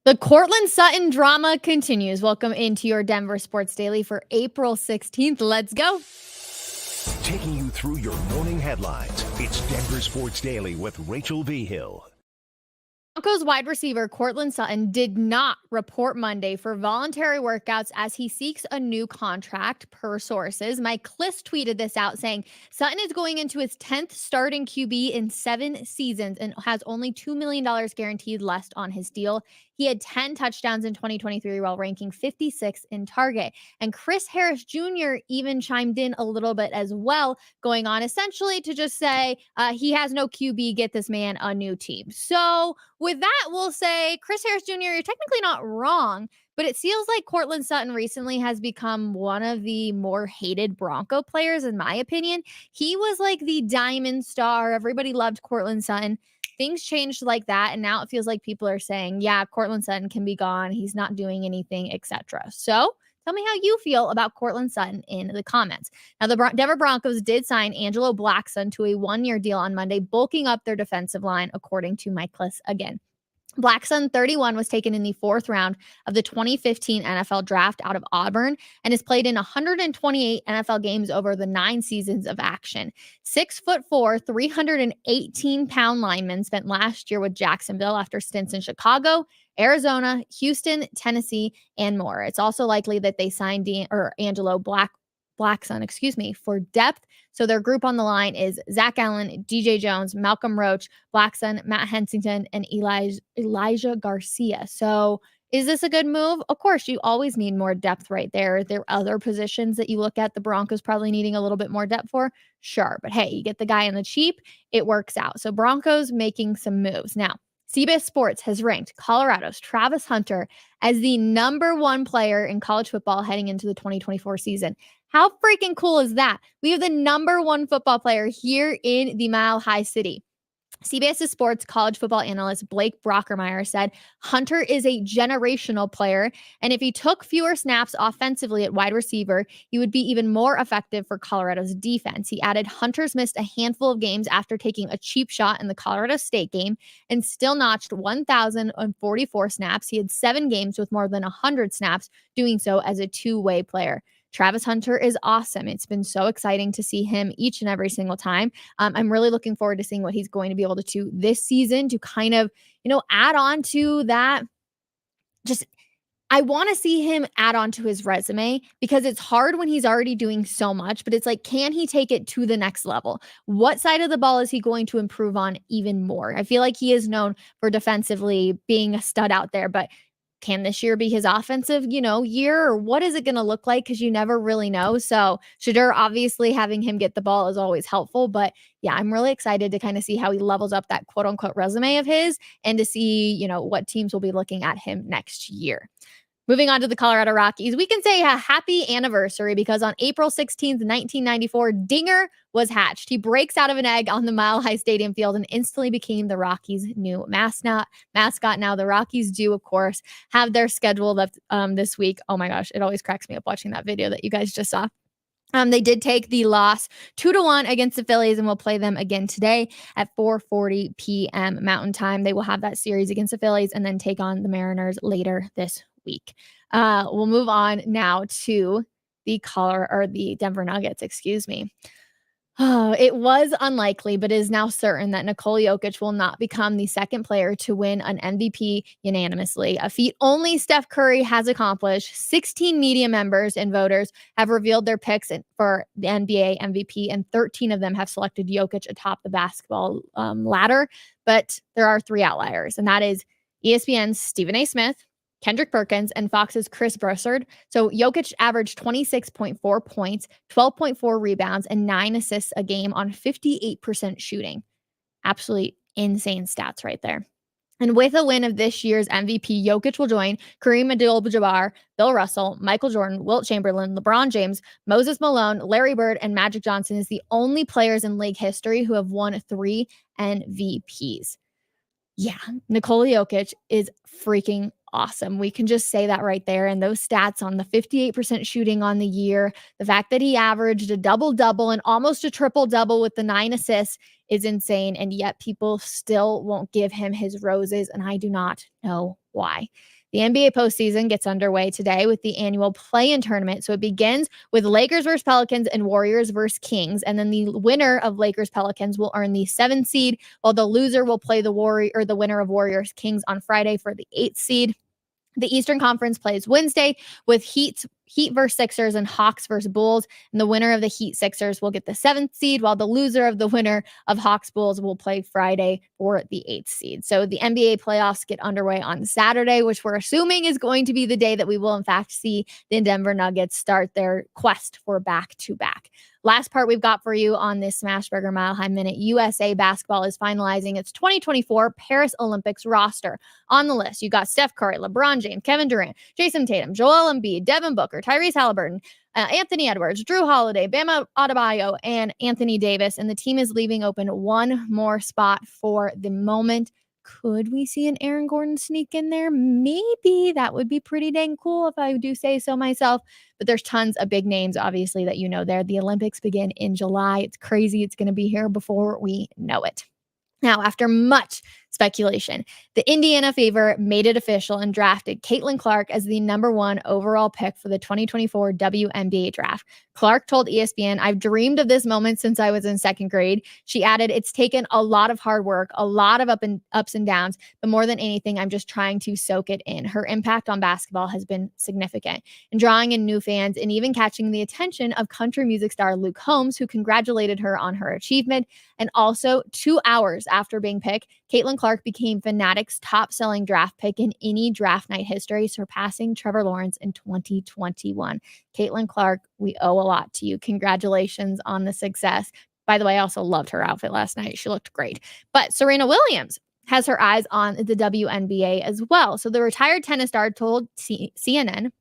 The Courtland Sutton drama continues. Welcome into your Denver Sports Daily for April 16th. Let's go. Taking you through your morning headlines, it's Denver Sports Daily with Rachel V. Hill. Broncos wide receiver Courtland Sutton did not report Monday for voluntary workouts as he seeks a new contract, per sources. Mike Klis tweeted this out saying Sutton is going into his 10th starting QB in 7 seasons and has only $2 million guaranteed left on his deal. He had 10 touchdowns in 2023 while ranking 56th in target. And Chris Harris Jr. even chimed in a little bit as well, going on essentially to just say he has no QB, get this man a new team. So with that, we'll say, Chris Harris Jr., you're technically not wrong, but it feels like Courtland Sutton recently has become one of the more hated Bronco players, in my opinion. He was like the diamond star. Everybody loved Courtland Sutton. Things changed like that, and now it feels like people are saying, yeah, Courtland Sutton can be gone. He's not doing anything, etc. So tell me how you feel about Courtland Sutton in the comments. Now, the Denver Broncos did sign Angelo Blackson to a 1-year deal on Monday, bulking up their defensive line, according to Mike Klis again. Blackson, 31, was taken in the 4th round of the 2015 NFL draft out of Auburn and has played in 128 NFL games over the 9 seasons of action. 6'4", 318-pound lineman spent last year with Jacksonville after stints in Chicago, Arizona, Houston, Tennessee, and more. It's also likely that they signed Angelo Blackson, for depth. So their group on the line is Zach Allen, DJ Jones, Malcolm Roach, Blackson, Matt Hensington, and Elijah Garcia. So is this a good move? Of course, you always need more depth right there. There are other positions that you look at the Broncos probably needing a little bit more depth for. Sure. But hey, you get the guy on the cheap, it works out. So Broncos making some moves. Now, CBS Sports has ranked Colorado's Travis Hunter as the #1 player in college football heading into the 2024 season. How freaking cool is that? We have the #1 football player here in the Mile High City. CBS Sports college football analyst Blake Brockermeyer said Hunter is a generational player, and if he took fewer snaps offensively at wide receiver, he would be even more effective for Colorado's defense. He added Hunter's missed a handful of games after taking a cheap shot in the Colorado State game and still notched 1,044 snaps. He had 7 games with more than 100 snaps, doing so as a two-way player. Travis Hunter is awesome. It's been so exciting to see him each and every single time. I'm really looking forward to seeing what he's going to be able to do this season to kind of, add on to that. I want to see him add on to his resume because it's hard when he's already doing so much, but it's like, can he take it to the next level? What side of the ball is he going to improve on even more? I feel like he is known for defensively being a stud out there, but can this year be his offensive, year? Or what is it going to look like? Because you never really know. So Shedeur, obviously having him get the ball is always helpful. But yeah, I'm really excited to kind of see how he levels up that quote unquote resume of his and to see, what teams will be looking at him next year. Moving on to the Colorado Rockies, we can say a happy anniversary because on April 16th, 1994, Dinger was hatched. He breaks out of an egg on the Mile High Stadium field and instantly became the Rockies' new mascot. Now, the Rockies do, of course, have their schedule left this week. Oh my gosh, it always cracks me up watching that video that you guys just saw. They did take the loss 2-1 against the Phillies and will play them again today at 4:40 p.m. Mountain Time. They will have that series against the Phillies and then take on the Mariners later this week. We'll move on now to the Denver Nuggets, excuse me. It was unlikely, but is now certain that Nikola Jokic will not become the second player to win an MVP unanimously, a feat only Steph Curry has accomplished. 16 media members and voters have revealed their picks for the NBA MVP, and 13 of them have selected Jokic atop the basketball ladder. But there are 3 outliers, and that is ESPN's Stephen A. Smith, Kendrick Perkins, and Fox's Chris Broussard. So Jokic averaged 26.4 points, 12.4 rebounds, and 9 assists a game on 58% shooting. Absolutely insane stats right there. And with a win of this year's MVP, Jokic will join Kareem Abdul-Jabbar, Bill Russell, Michael Jordan, Wilt Chamberlain, LeBron James, Moses Malone, Larry Bird, and Magic Johnson as the only players in league history who have won 3 MVPs. Yeah, Nikola Jokic is freaking awesome. We can just say that right there. And those stats on the 58% shooting on the year, the fact that he averaged a double-double and almost a triple-double with the 9 assists is insane. And yet people still won't give him his roses. And I do not know why. The NBA postseason gets underway today with the annual play-in tournament. So it begins with Lakers versus Pelicans and Warriors versus Kings. And then the winner of Lakers Pelicans will earn the 7th seed, while the loser will play the winner of Warriors Kings on Friday for the 8th seed. The Eastern Conference plays Wednesday with Heat versus Sixers and Hawks versus Bulls. And the winner of the Heat Sixers will get the 7th seed, while the loser of the winner of Hawks Bulls will play Friday for the 8th seed. So the NBA playoffs get underway on Saturday, which we're assuming is going to be the day that we will in fact see the Denver Nuggets start their quest for back-to-back. Last part we've got for you on this Smashburger Mile High Minute. USA basketball is finalizing its 2024 Paris Olympics roster. On the list, you got Steph Curry, LeBron James, Kevin Durant, Jason Tatum, Joel Embiid, Devin Booker, Tyrese Halliburton, Anthony Edwards, Drew Holiday, Bam Adebayo, and Anthony Davis. And the team is leaving open one more spot for the moment. Could we see an Aaron Gordon sneak in there? Maybe. That would be pretty dang cool if I do say so myself. But there's tons of big names, obviously, that you know there. The Olympics begin in July. It's crazy. It's going to be here before we know it. Now, after much speculation, the Indiana Fever made it official and drafted Caitlin Clark as the #1 overall pick for the 2024 WNBA draft. Clark told ESPN, "I've dreamed of this moment since I was in 2nd grade." She added, "It's taken a lot of hard work, a lot of ups and downs, but more than anything, I'm just trying to soak it in. Her impact on basketball has been significant," and drawing in new fans and even catching the attention of country music star Luke Combs, who congratulated her on her achievement. And also, 2 hours after being picked, Caitlin Clark became Fanatics' top-selling draft pick in any draft night history, surpassing Trevor Lawrence in 2021. Caitlin Clark, we owe a lot to you. Congratulations on the success. By the way, I also loved her outfit last night. She looked great. But Serena Williams has her eyes on the WNBA as well. So the retired tennis star told CNN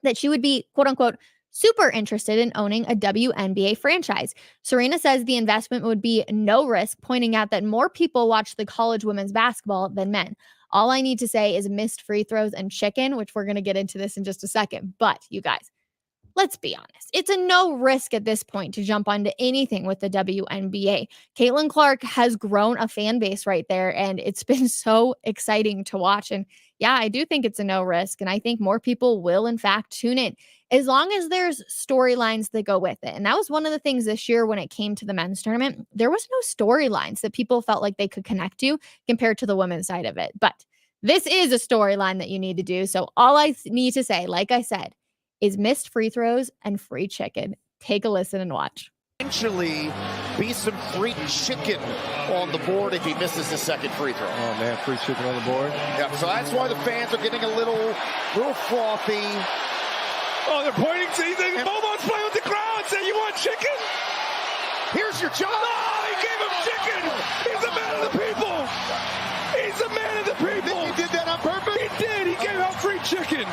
that she would be, quote unquote, super interested in owning a WNBA franchise. Serena says the investment would be no risk, pointing out that more people watch the college women's basketball than men. All I need to say is missed free throws and chicken, which we're going to get into this in just a second. But you guys, let's be honest. It's a no risk at this point to jump onto anything with the WNBA. Caitlin Clark has grown a fan base right there, and it's been so exciting to watch. And yeah, I do think it's a no risk, and I think more people will, in fact, tune in as long as there's storylines that go with it. And that was one of the things this year when it came to the men's tournament. There was no storylines that people felt like they could connect to compared to the women's side of it. But this is a storyline that you need to do. So all I need to say, like I said, is missed free throws and free chicken. Take a listen and watch. Eventually be some free chicken on the board if he misses his 2nd free throw. Oh man, free chicken on the board. Yeah, so that's why the fans are getting a little frothy. Oh, they're pointing to Beaumont's playing with the crowd. Say, you want chicken? Here's your job. No, he gave him chicken. He's a man of the people. He's a man of the people. Think he did that on purpose? He did. He gave out free chicken.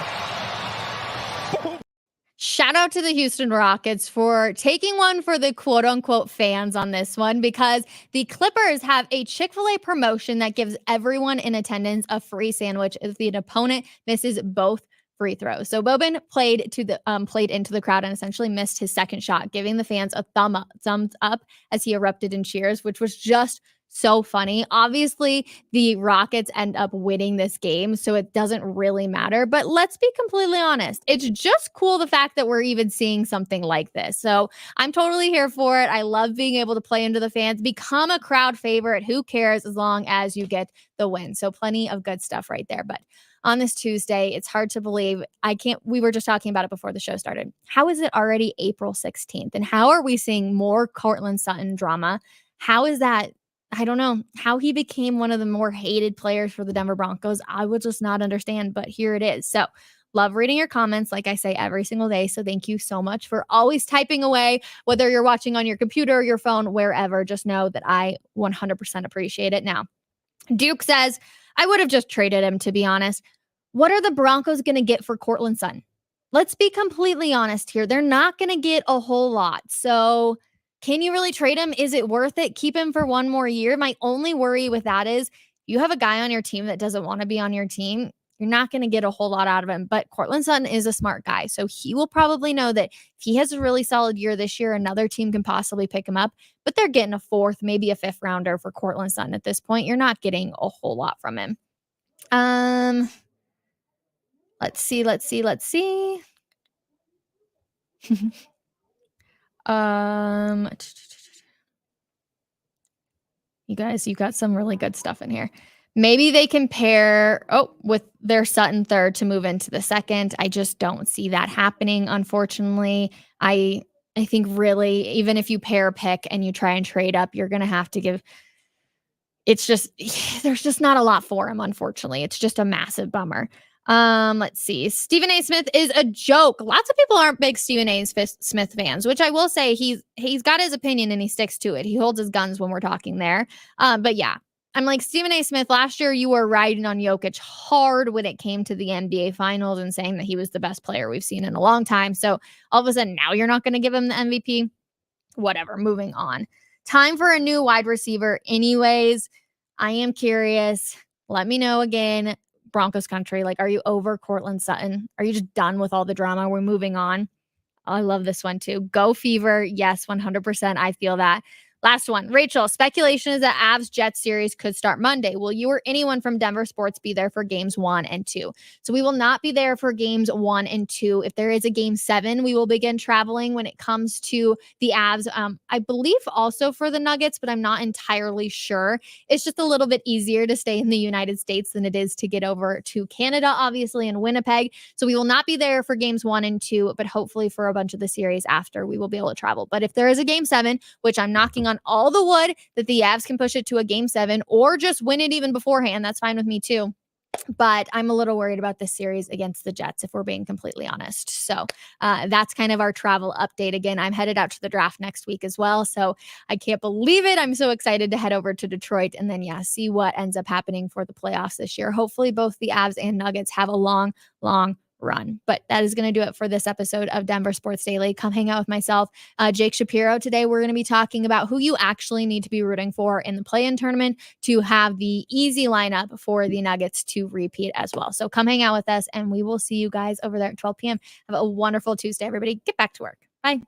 Shout out to the Houston Rockets for taking one for the quote unquote fans on this one, because the Clippers have a Chick-fil-A promotion that gives everyone in attendance a free sandwich if the opponent misses both free throws. So Boban played into the crowd and essentially missed his 2nd shot, giving the fans a thumbs up as he erupted in cheers, which was just so funny. Obviously, the Rockets end up winning this game, so it doesn't really matter. But let's be completely honest. It's just cool the fact that we're even seeing something like this. So I'm totally here for it. I love being able to play into the fans, become a crowd favorite. Who cares as long as you get the win? So plenty of good stuff right there. But on this Tuesday, it's hard to believe. We were just talking about it before the show started. How is it already April 16th? And how are we seeing more Courtland Sutton drama? How is that? I don't know how he became one of the more hated players for the Denver Broncos. I would just not understand, but here it is. So love reading your comments, like I say every single day. So thank you so much for always typing away, whether you're watching on your computer or your phone, wherever. Just know that I 100% appreciate it. Now, Duke says, I would have just traded him, to be honest. What are the Broncos going to get for Courtland Sutton? Let's be completely honest here. They're not going to get a whole lot. So can you really trade him? Is it worth it? Keep him for one more year? My only worry with that is you have a guy on your team that doesn't want to be on your team. you're not going to get a whole lot out of him. But Courtland Sutton is a smart guy. So he will probably know that if he has a really solid year this year, another team can possibly pick him up. But they're getting a 4th, maybe a 5th rounder for Courtland Sutton at this point. You're not getting a whole lot from him. Let's see. You guys, you got some really good stuff in here. Maybe they can pair with their Sutton 3rd to move into the 2nd. I just don't see that happening, unfortunately. I think really, even if you pair a pick and you try and trade up, you're going to have to give. It's just, there's just not a lot for him, unfortunately. It's just a massive bummer. Let's see. Stephen A. Smith is a joke. Lots of people aren't big Stephen A. Smith fans, which I will say he's got his opinion and he sticks to it. He holds his guns when we're talking there. But yeah, I'm like, Stephen A. Smith, last year you were riding on Jokic hard when it came to the NBA finals and saying that he was the best player we've seen in a long time. So all of a sudden now you're not going to give him the MVP. Whatever, moving on. Time for a new wide receiver anyways. I am curious. Let me know again. Broncos country, like, are you over Courtland Sutton? Are you just done with all the drama? We're moving on. I love this one too. Go Fever. Yes, 100%. I feel that. Last one. Rachel, speculation is that Avs Jets series could start Monday. Will you or anyone from Denver Sports be there for games 1 and 2? So we will not be there for games 1 and 2. If there is a game 7, we will begin traveling when it comes to the Avs. I believe also for the Nuggets, but I'm not entirely sure. It's just a little bit easier to stay in the United States than it is to get over to Canada, obviously, in Winnipeg. So we will not be there for games 1 and 2, but hopefully for a bunch of the series after, we will be able to travel. But if there is a game 7, which I'm knocking on all the wood that the Avs can push it to a game 7 or just win it even beforehand, that's fine with me too. But I'm a little worried about this series against the Jets, if we're being completely honest. So that's kind of our travel update. Again, I'm headed out to the draft next week as well. So I can't believe it. I'm so excited to head over to Detroit and then, see what ends up happening for the playoffs this year. Hopefully both the Avs and Nuggets have a long, long run. But that is going to do it for this episode of Denver Sports Daily. Come hang out with myself, Jake Shapiro. Today, we're going to be talking about who you actually need to be rooting for in the play-in tournament to have the easy lineup for the Nuggets to repeat as well. So come hang out with us, and we will see you guys over there at 12 p.m. Have a wonderful Tuesday, everybody. Get back to work. Bye.